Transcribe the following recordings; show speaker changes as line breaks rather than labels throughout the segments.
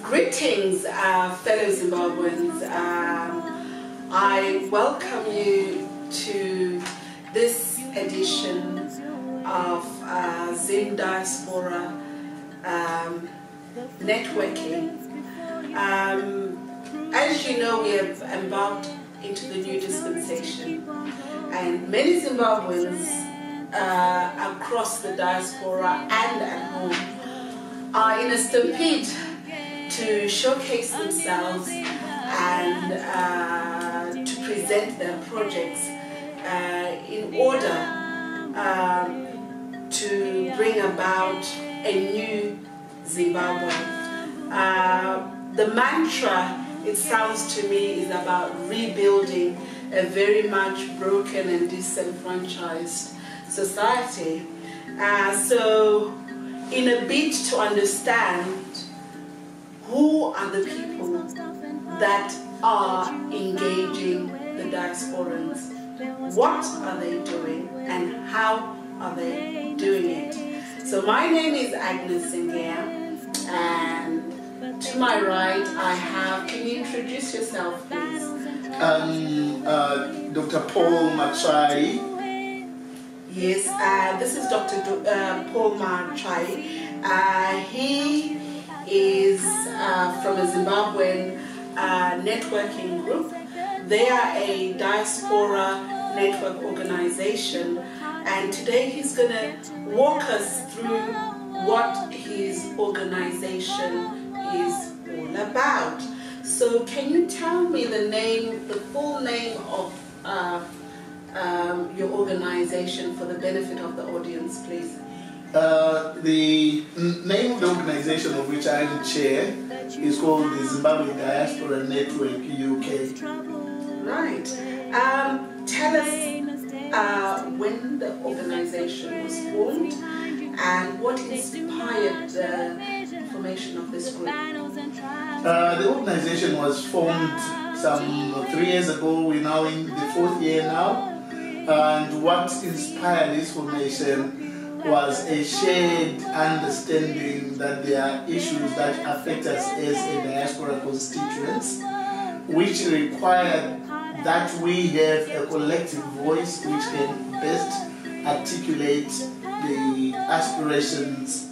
Greetings, fellow Zimbabweans. I welcome you to this edition of Zim Diaspora Networking. As you know, we have embarked into the new dispensation, and many Zimbabweans across the diaspora and at home are in a stampede to showcase themselves and to present their projects in order to bring about a new Zimbabwe. The mantra, it sounds to me, is about rebuilding a very much broken and disenfranchised society. So in a bid to understand who are the people that are engaging the diasporans, what are they doing, and how are they doing it? So my name is Agnes Zengeya, and to my right I have, can you introduce yourself please?
Dr. Paul Matsvai.
Yes, this is Dr. Paul Matsvai. He is from a Zimbabwean networking group. They are a diaspora network organization, and today he's going to walk us through what his organization is all about. So can you tell me the full name of your organization for the benefit of the audience, please?
The name of the organization of which I am chair is called the Zimbabwe Diaspora Network UK.
Right. Tell us when the organization was formed and what inspired the formation of this group.
The organization was formed some 3 years ago. We're now in the 4th year now. And what inspired this formation was a shared understanding that there are issues that affect us as a diaspora constituents, which require that we have a collective voice which can best articulate the aspirations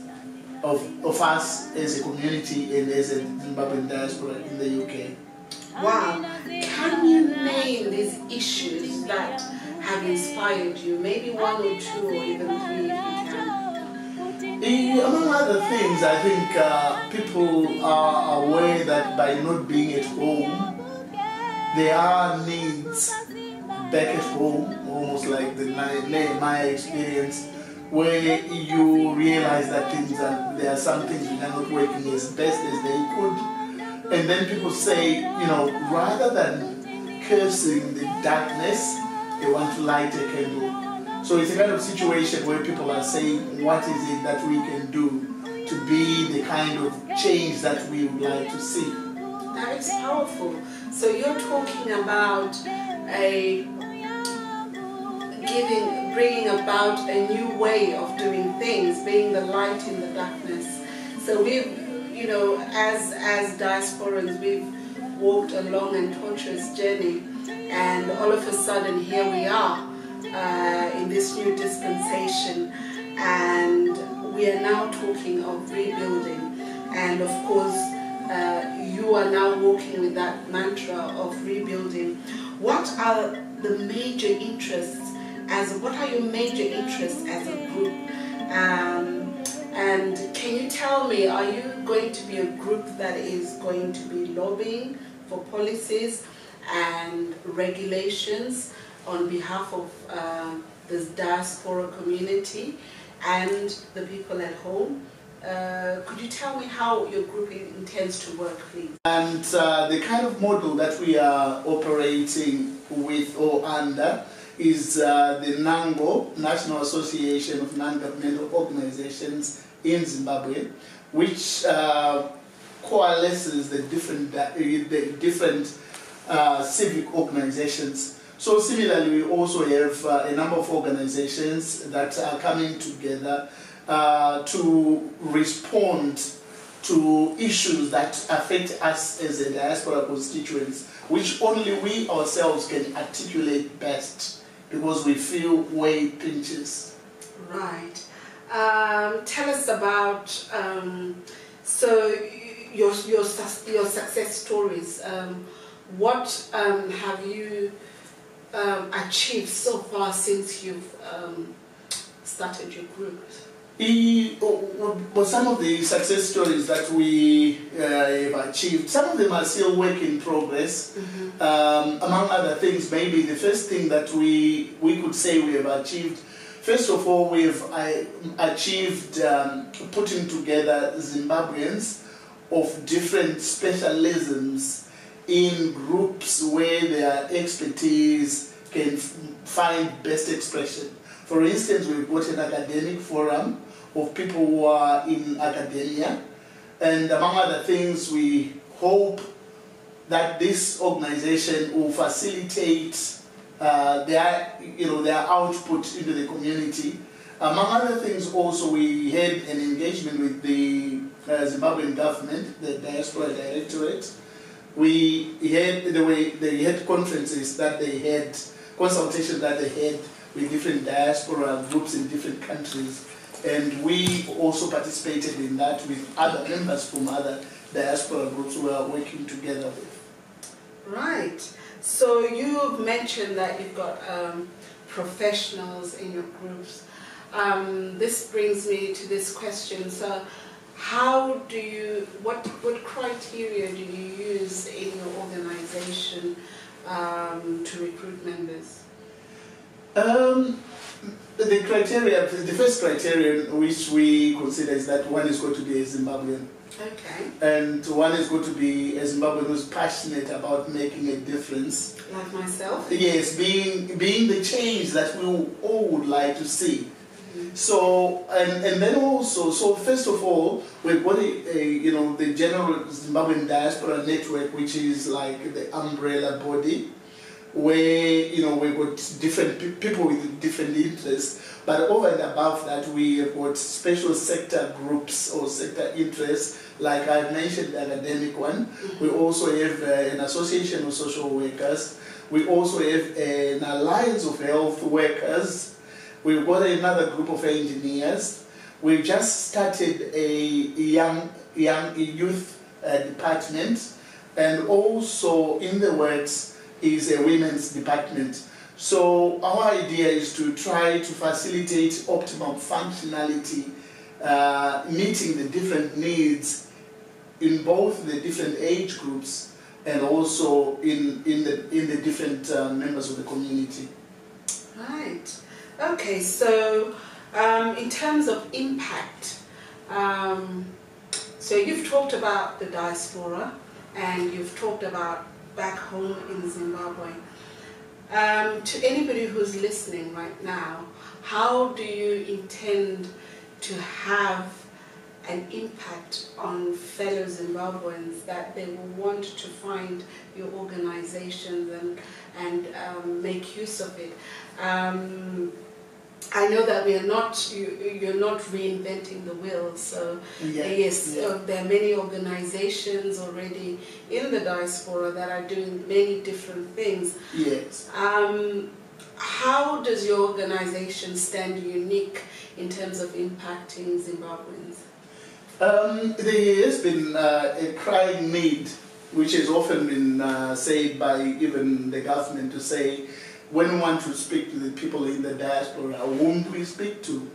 of us as a community and as a Zimbabwean diaspora in the UK.
Wow. Can you name these issues that have inspired you? Maybe 1 or 2 or even 3 if you can.
Among other things, I think people are aware that by not being at home, there are needs back at home, almost like the my experience, where you realize that there are some things that are not working as best as they could. And then people say, you know, rather than cursing the darkness, they want to light a candle. So it's a kind of situation where people are saying, what is it that we can do to be the kind of change that we would like to see?
That is powerful. So you're talking about bringing about a new way of doing things, being the light in the darkness. So we've, you know, as diasporans, we've walked a long and tortuous journey, and all of a sudden here we are in this new dispensation, and we are now talking of rebuilding. And of course you are now walking with that mantra of rebuilding. What are the major interests what are your major interests as a group? And can you tell me, are you going to be a group that is going to be lobbying for policies and regulations on behalf of the diaspora community and the people at home? Could you tell me how your group intends to work, please? And
the kind of model that we are operating with or under is the NANGO, National Association of Non-Governmental Organizations in Zimbabwe, which coalesces the different civic organizations. So similarly, we also have a number of organizations that are coming together to respond to issues that affect us as a diaspora constituents, which only we ourselves can articulate best because we feel where it pinches.
Right. Tell us about so your success stories. What have you achieved so far since you've started your group?
Well, some of the success stories that we have achieved, some of them are still work in progress. Among other things, maybe the first thing that we could say we have achieved, first of all, we have achieved putting together Zimbabweans of different specialisms in groups where their expertise can find best expression. For instance, we've got an academic forum of people who are in academia, and among other things, we hope that this organization will facilitate their output into the community. Among other things, also we had an engagement with the Zimbabwean government, the Diaspora Directorate. We had conferences that they had, consultations that they had with different diaspora groups in different countries, and we also participated in that with other members from other diaspora groups we are working together with. Right.
So you've mentioned that you've got professionals in your groups. This brings me to this question. So how do you, what criteria do you use in your organization to recruit members?
The criteria, the first criterion which we consider is that one is going to be a Zimbabwean.
Okay.
And one is going to be a Zimbabwean who's passionate about making a difference.
Like myself?
Yes, being the change that we all would like to see. So, and then also, so first of all, we've got the general Zimbabwean Diaspora Network, which is like the umbrella body, where we've got different people with different interests, but over and above that we have got special sector groups or sector interests, like I've mentioned the academic one. We also have an association of social workers. We also have an alliance of health workers. We've got another group of engineers. We've just started a youth department, and also in the works is a women's department. So our idea is to try to facilitate optimum functionality, meeting the different needs in both the different age groups and also in the different members of the community.
Right. Okay. So in terms of impact, so you've talked about the diaspora and you've talked about back home in Zimbabwe. To anybody who's listening right now, how do you intend to have an impact on fellow Zimbabweans that they will want to find your organizations and make use of it? I know that you're not reinventing the wheel, so yes, there are many organizations already in the diaspora that are doing many different things.
Yes.
How does your organization stand unique in terms of impacting Zimbabweans?
There has been a crying need, which has often been said by even the government, to say, when we want to speak to the people in the diaspora, whom do we speak to?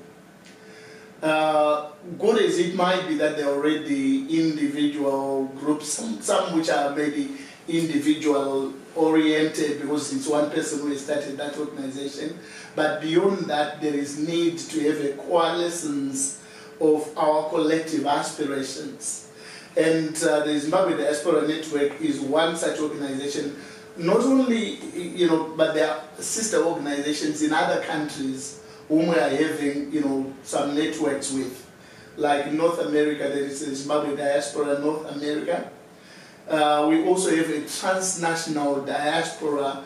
Good as it might be that they're already individual groups, some which are maybe individual oriented because it's one person who started that organization, but beyond that there is need to have a coalescence of our collective aspirations. And the Zimbabwe Diaspora Network is one such organization. Not only, but there are sister organizations in other countries whom we are having, some networks with. Like in North America, there is the Zimbabwe Diaspora North America. We also have a transnational diaspora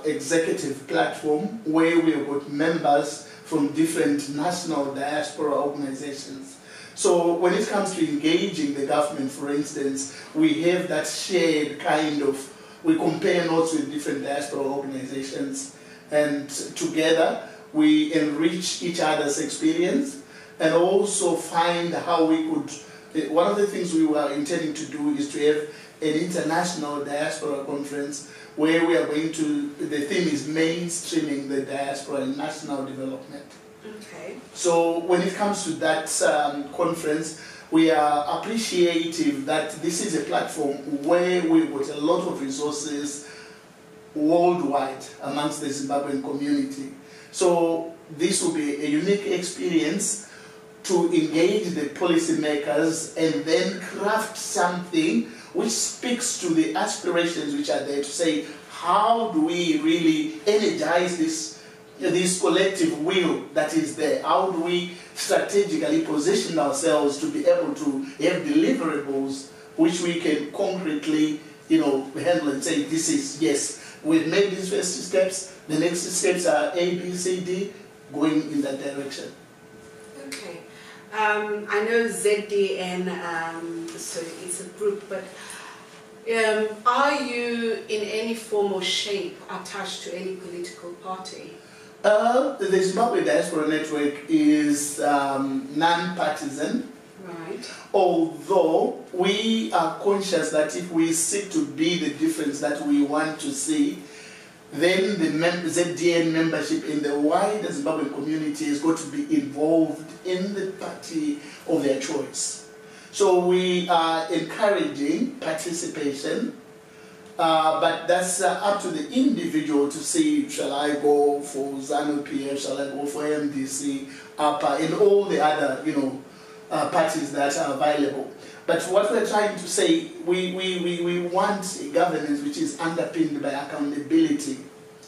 executive platform where we've got members from different national diaspora organizations. So when it comes to engaging the government, for instance, we have that shared kind of, we compare notes with different diaspora organizations, and together we enrich each other's experience and also find how we could, one of the things we were intending to do is to have an international diaspora conference where we are going to, the theme is mainstreaming the diaspora in national development.
Okay.
So when it comes to that conference, we are appreciative that this is a platform where we've got a lot of resources worldwide amongst the Zimbabwean community. So this will be a unique experience to engage the policymakers and then craft something which speaks to the aspirations which are there, to say, how do we really energize this collective will that is there? How do we strategically position ourselves to be able to have deliverables which we can concretely, handle and say, this is, yes, we've made these first steps, the next steps are A, B, C, D, going in that direction.
Okay. I know ZDN, so it's a group, but are you in any form or shape attached to any political party?
The Zimbabwe Diaspora Network is non-partisan.
Right.
Although we are conscious that if we seek to be the difference that we want to see, then the ZDN membership in the wider Zimbabwean community is going to be involved in the party of their choice. So we are encouraging participation, but that's up to the individual to see, shall I go for ZDNUK, shall I go for MDC, APA, and all the other, parties that are available. But what we're trying to say, we want a governance which is underpinned by accountability,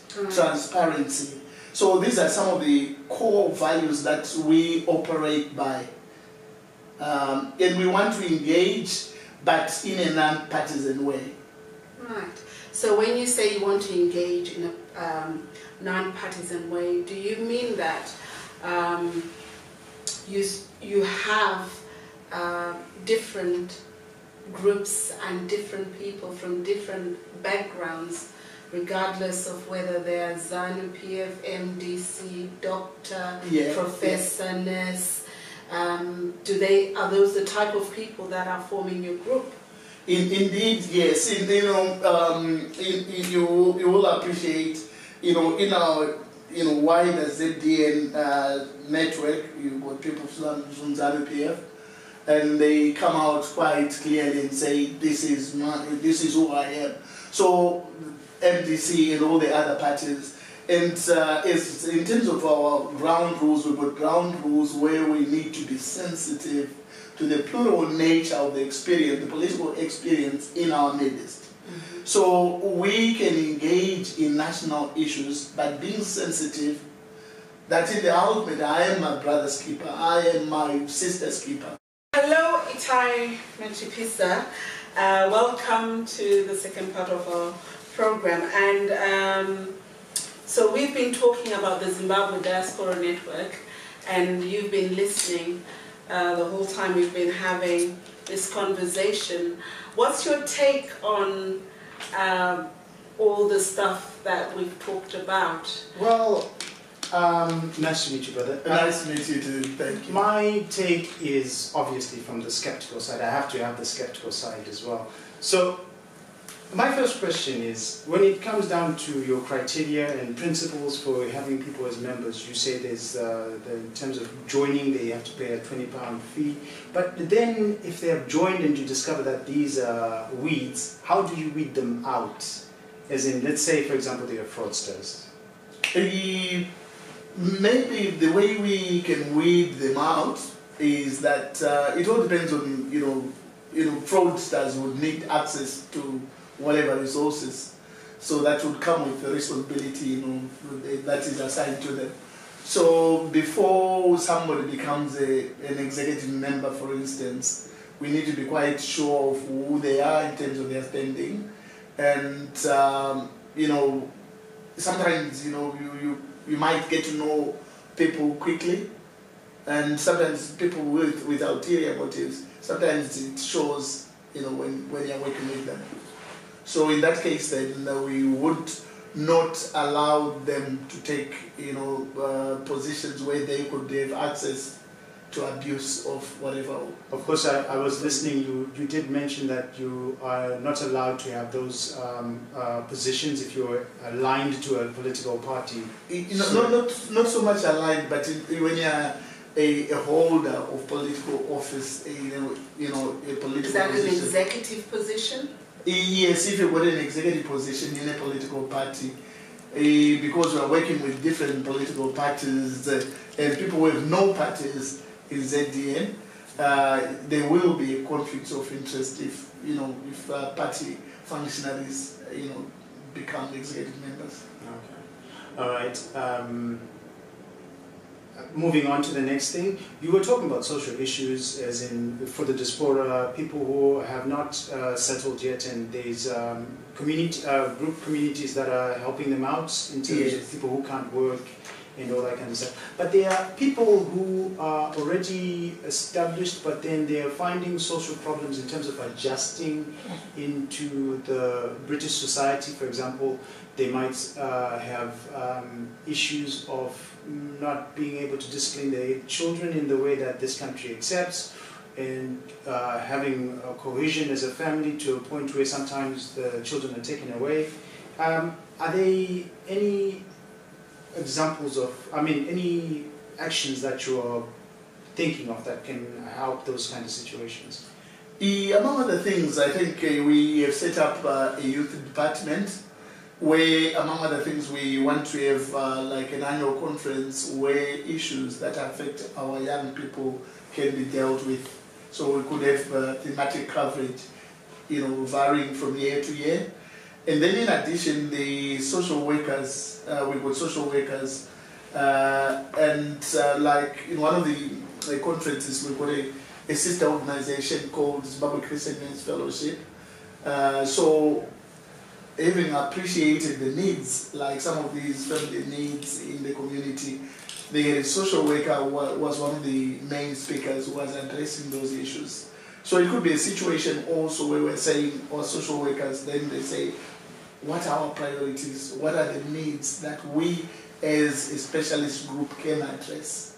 transparency. So these are some of the core values that we operate by. And we want to engage, but in a non-partisan way. Right.
So when you say you want to engage in a non-partisan way, do you mean that you have different groups and different people from different backgrounds, regardless of whether they are ZDNUK, MDC, doctor, professor, nurse? Are those the type of people that are forming your group?
Indeed, yes. You will appreciate, in our wider ZDN network, you've got people from ZDNUK, and they come out quite clearly and say, this is who I am. So MDC and all the other parties. And in terms of our ground rules, we've got ground rules where we need to be sensitive to the plural nature of the experience, the political experience in our midst. Mm-hmm. So we can engage in national issues, but being sensitive that in the ultimate, I am my brother's keeper, I am my sister's keeper.
Hello, Itai Machipisa. Welcome to the second part of our program. And so we've been talking about the Zimbabwe Diaspora Network, and you've been listening the whole time we've been having this conversation. What's your take on all the stuff that we've talked about?
Well, nice to meet you, brother.
Nice to meet you too, thank you.
My take is obviously from the skeptical side. I have to have the skeptical side as well. So, my first question is, when it comes down to your criteria and principles for having people as members, you say there's, in terms of joining, they have to pay a £20 fee. But then, if they have joined and you discover that these are weeds, how do you weed them out? As in, let's say, for example, they are fraudsters.
Maybe the way we can weed them out is that it all depends on, fraudsters would need access to whatever resources. So that would come with the responsibility, that is assigned to them. So before somebody becomes an executive member, for instance, we need to be quite sure of who they are in terms of their standing. And, you know, sometimes, you know, you might get to know people quickly, and sometimes people with ulterior motives, sometimes it shows, you know, when you're working with them. So in that case, then we would not allow them to take, you know, positions where they could have access to abuse of whatever.
Of course, I was listening. You did mention that you are not allowed to have those positions if you're aligned to a political party.
Not so much aligned, but when you're a holder of political office, you know, a political
Is that
position.
an executive position?
Yes, if you've got an executive position in a political party, because we are working with different political parties and people who have no parties in ZDN, there will be a conflict of interest if, you know, if party functionaries, you know, become executive members.
Okay. All right. Moving on to the next thing, you were talking about social issues, as in for the diaspora, people who have not settled yet, and there's group communities that are helping them out in terms of people who can't work and all that kind of stuff. But there are people who are already established, but then they are finding social problems in terms of adjusting into the British society. For example, they might have issues of not being able to discipline their children in the way that this country accepts, and having a cohesion as a family to a point where sometimes the children are taken away. Are there any examples of, any actions that you are thinking of that can help those kind of situations?
Among other things, I think we have set up a youth department where, among other things, we want to have like an annual conference where issues that affect our young people can be dealt with. So we could have thematic coverage, you know, varying from year to year. And then in addition, the social workers, we've got social workers, and like in one of the conferences, we've got a sister organization called Zimbabwe Christian Men's Fellowship. So having appreciated the needs, like some of these family needs in the community, the social worker was one of the main speakers who was addressing those issues. So it could be a situation also where we're saying, or social workers, then they say, what are our priorities? What are the needs that we as a specialist group can address?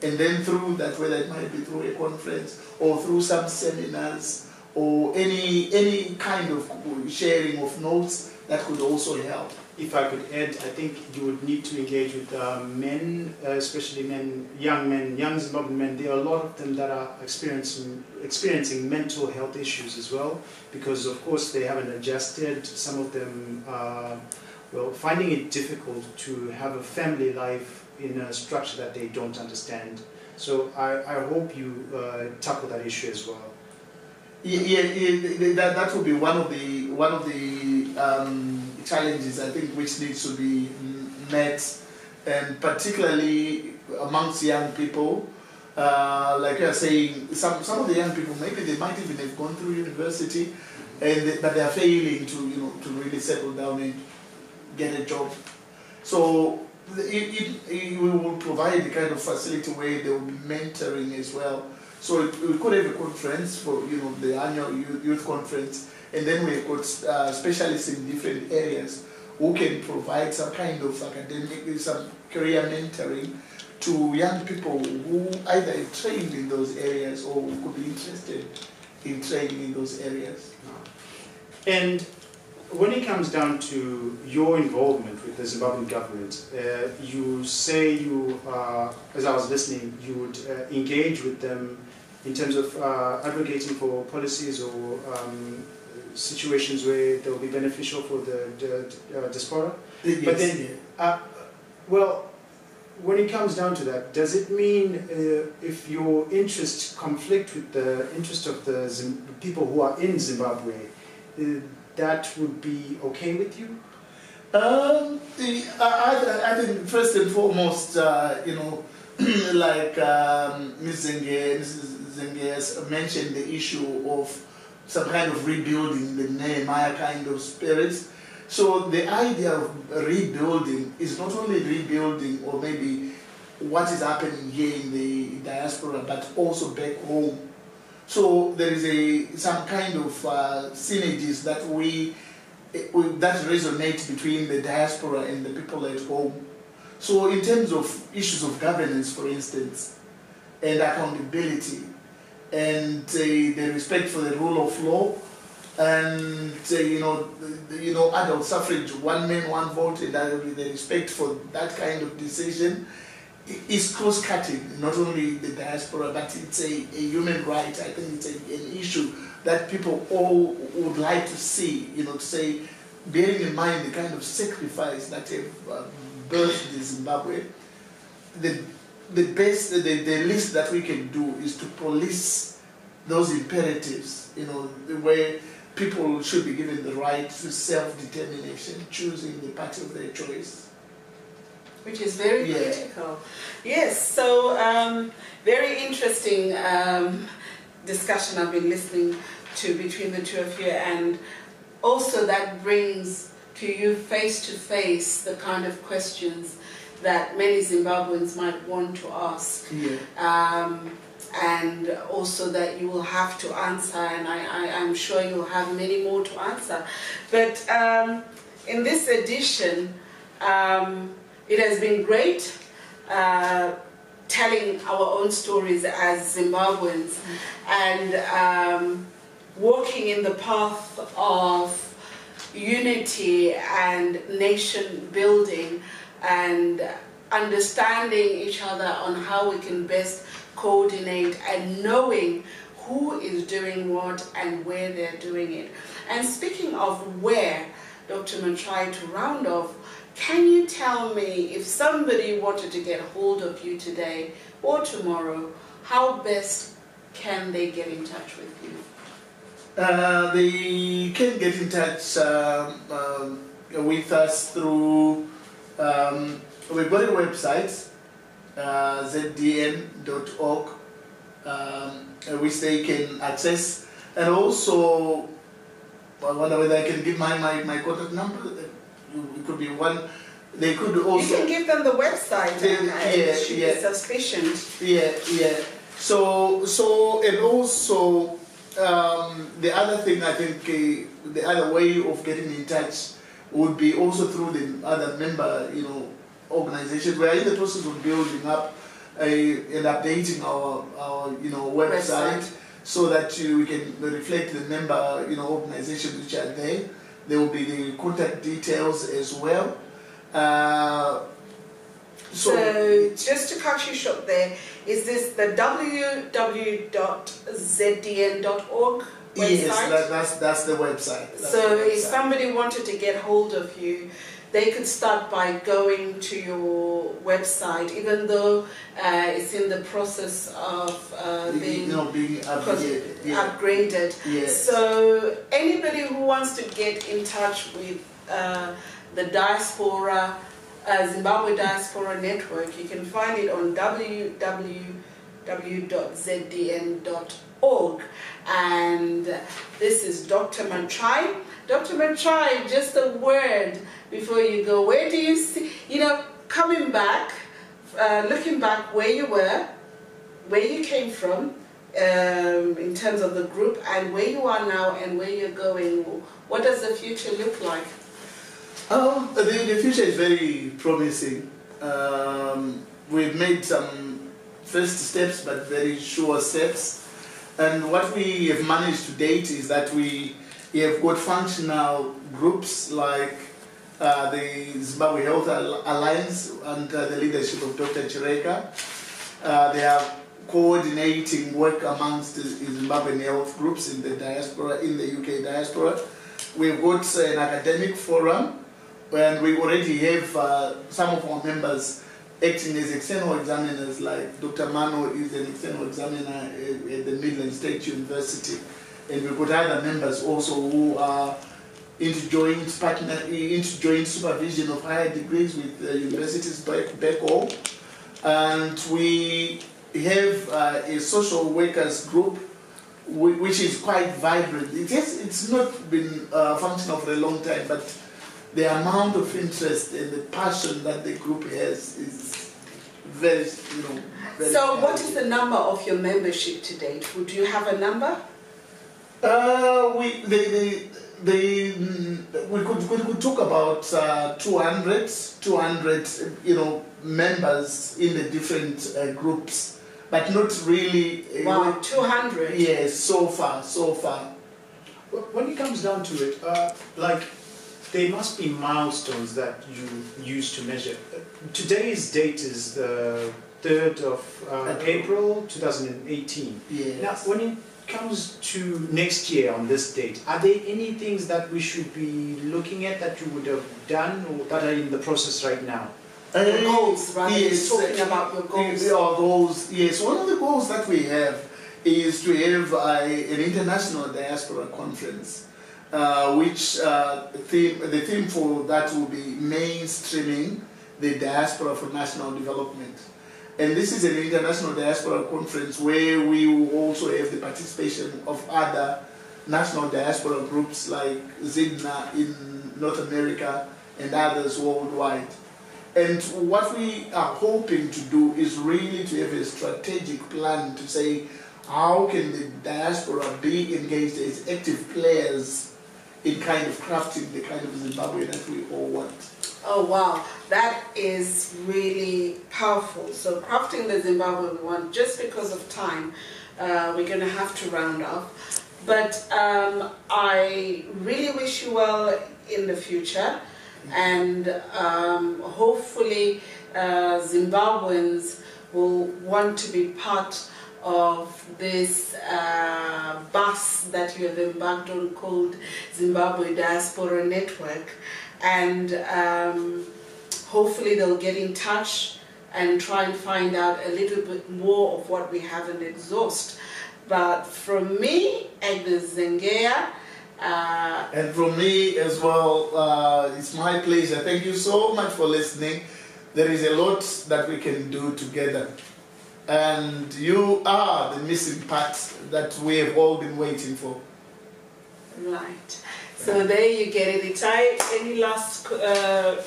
And then through that, whether it might be through a conference or through some seminars or any kind of sharing of notes, that could also help.
If I could add, I think you would need to engage with men, especially young Zimbabwean men. There are a lot of them that are experiencing mental health issues as well, because of course they haven't adjusted. Some of them are, well, finding it difficult to have a family life in a structure that they don't understand. So I hope you tackle that issue as well.
Yeah, that will be one of the challenges, I think, which needs to be met, and particularly amongst young people. Like you are saying, some of the young people, maybe they might even have gone through university, but they are failing to really settle down and get a job. So we will provide the kind of facility where there will be mentoring as well. So we could have a conference for the annual youth conference, and then we've got specialists in different areas who can provide some kind of academic, some career mentoring to young people who either have trained in those areas or who could be interested in training in those areas.
And when it comes down to your involvement with the Zimbabwean government, you say you, as I was listening, you would engage with them in terms of advocating for policies or situations where they will be beneficial for the diaspora.
Yes.
But then, well, when it comes down to that, does it mean if your interests conflict with the interest of the people who are in Zimbabwe, that would be okay with you?
I think first and foremost, like Mrs. Zengeya mentioned the issue of some kind of rebuilding, the Nehemiah kind of spirit. So the idea of rebuilding is not only rebuilding or maybe what is happening here in the diaspora, but also back home. So there is some kind of synergies that that resonate between the diaspora and the people at home. So in terms of issues of governance, for instance, and accountability, and the respect for the rule of law, and adult suffrage, one man, one vote, and the respect for that kind of decision is cross-cutting, not only the diaspora, but it's a human right. I think it's an issue that people all would like to see, to say, bearing in mind the kind of sacrifice that have birthed in Zimbabwe, the least that we can do is to police those imperatives, where people should be given the right to self-determination, choosing the party of their choice.
Which is very critical. Yes, so very interesting discussion I've been listening to between the two of you, and also that brings to you face to face the kind of questions that many Zimbabweans might want to ask. Yeah. And also that you will have to answer, and I'm sure you'll have many more to answer. But in this edition, it has been great telling our own stories as Zimbabweans and walking in the path of unity and nation building and understanding each other on how we can best coordinate and knowing who is doing what and where they're doing it. And speaking of where, Dr. Matsvai, to round off, can you tell me, if somebody wanted to get hold of you today or tomorrow, how best can they get in touch with you?
They can get in touch with us through, we've got a website, ZDN.org, which they can access. And also, I wonder whether I can give my contact number. It could be one. They could also. You
can give them the website. It should be sufficient.
Yeah. So and also the other thing, I think the other way of getting in touch would be also through the other member organizations. We are in the process of building up and updating our website so that we can reflect the member organizations which are there. There will be the contact details as well.
So just to cut you short there, is this the www.zdn.org website?
Yes, that's the website.
If somebody wanted to get hold of you, they could start by going to your website, even though it's in the process of being upgraded. Yes. So anybody who wants to get in touch with the diaspora, Zimbabwe Diaspora Network, you can find it on www.zdn.org. And this is Dr. Matsvai. Dr. Matsvai, just a word before you go. Where do you see, coming back, looking back where you were, where you came from, in terms of the group, and where you are now and where you're going, what does the future look like?
The future is very promising. We've made some first steps, but very sure steps. And what we have managed to date is that we have got functional groups like the Zimbabwe Health Alliance under the leadership of Dr. Chireka. They are coordinating work amongst the Zimbabwean health groups in the diaspora, in the UK diaspora. We've got an academic forum, and we already have some of our members acting as external examiners, like Dr. Mano is an external examiner at the Midland State University. And we've got other members also who are into joint supervision of higher degrees with universities back home. and we have a social workers group which is quite vibrant. It's not been functional for a long time, but the amount of interest and the passion that the group has is very, very
So what is the number of your membership to date? Would you have a number?
We could talk about 200 members in the different groups, but not really.
Wow, 200.
Yes, so far.
When it comes down to it, there must be milestones that you use to measure. Today's date is the 3rd of April 2018.
Yes.
Now, when it comes to next year on this date, are there any things that we should be looking at that you would have done or that are in the process right now?
Your goals, right?
Yes,
Talking about your goals.
Our goals, yes. One of the goals that we have is to have an international diaspora conference, which the theme for that will be mainstreaming the diaspora for national development. And this is an international diaspora conference where we will also have the participation of other national diaspora groups like ZDNUK in North America and others worldwide. And what we are hoping to do is really to have a strategic plan to say, how can the diaspora be engaged as active players in kind of crafting the kind of Zimbabwe that we all want.
Oh wow, that is really powerful. So crafting the Zimbabwe we want, just because of time, we're going to have to round off. But I really wish you well in the future, and hopefully Zimbabweans will want to be part of this bus that you have embarked on called Zimbabwe Diaspora Network, and hopefully they'll get in touch and try and find out a little bit more of what we haven't exhausted. But from me, Agnes Zengeya,
and from me as well, it's my pleasure. Thank you so much for listening. There is a lot that we can do together. And you are the missing part that we have all been waiting for.
Right. So there you get it. Itai, any last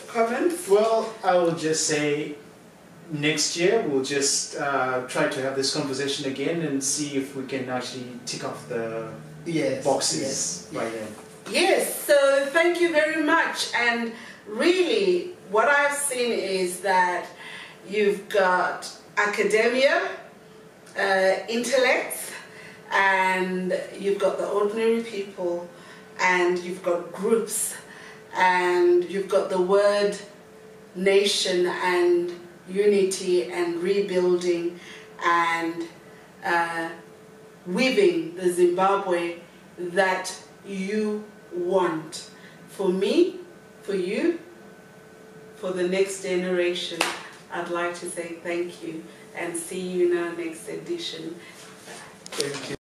comments?
Well, I will just say next year we'll just try to have this conversation again and see if we can actually tick off the boxes by then.
Yes, so thank you very much. And really, what I've seen is that you've got academia, intellects, and you've got the ordinary people, and you've got groups, and you've got the word nation and unity and rebuilding and weaving the Zimbabwe that you want. For me, for you, for the next generation, I'd like to say thank you and see you in our next edition.
Thank you.